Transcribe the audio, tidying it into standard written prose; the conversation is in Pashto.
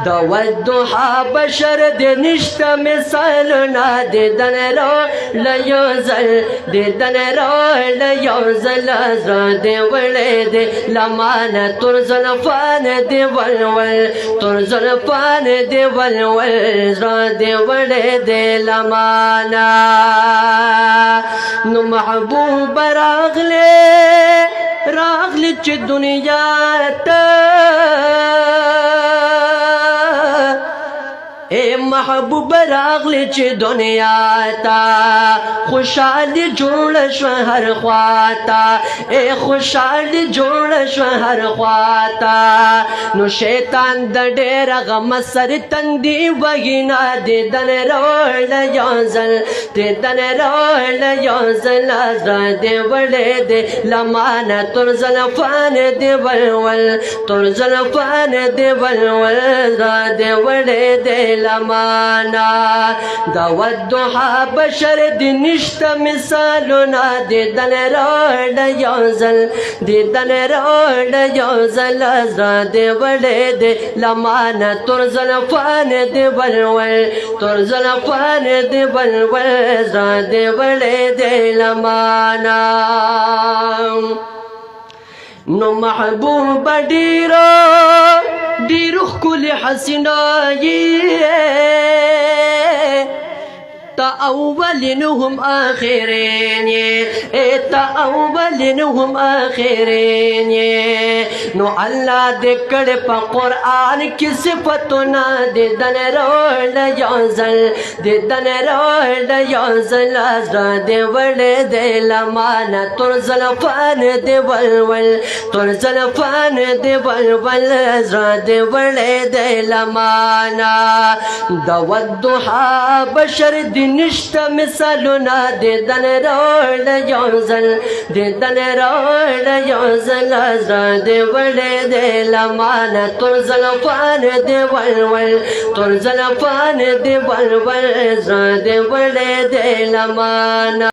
د والضحا بشر د نشته مثالونه دیدن را لیوزل دیدن را لیوزل زړه دې وړې دې لمانه تر زلفان دې ولول تر زلفان دې ولول زړه دې وړې دې لمانه نو محبوب راغلی چې دنیا ته اے محبوب راغلی چې دنیا تا خوشحالی جوړ شو هر خواتا اے خوشحالی جوړ شو هر خواتا نو شیطان د ډېر غم سر تندي وینا دیدن روړ یوزل دیدن روړ یوزل زړه دې وړې دې لمانه تر زلفان دې ولول تر زلفان دې ولول زړه دې وړې دې لمانا دا والضحا بشر دی نشتا مثالنا دیدن روڑ یوزل دیدن روڑ یوزل ازرا دی وڑے دی لمانا تر زلفان دی ولول تر زلفان دی ولول ازرا دی وڑے دی لمانا نو محبوب ډیرو ښکلې حسینایي تا اولین هم آخرین تا اولین هم آخرین نو اللہ دکڑ پا قرآن کی صفتنا دیدن روڑ یوزل دیدن روڑ یوزل ازرا دی وڑے دی لمانا تر زلفان دی ولول تر زلفان دی ولول ازرا دی وڑے دی لمانا دا والضحا بشر دی نشتا مثالنا دیدن روڑ یوزل دیدن روڑ یوزل ازرا دی وڑے دی لمانا تر زلفان دی ولول تر زلفان دی ولول ازرا دی وڑے دی لمانا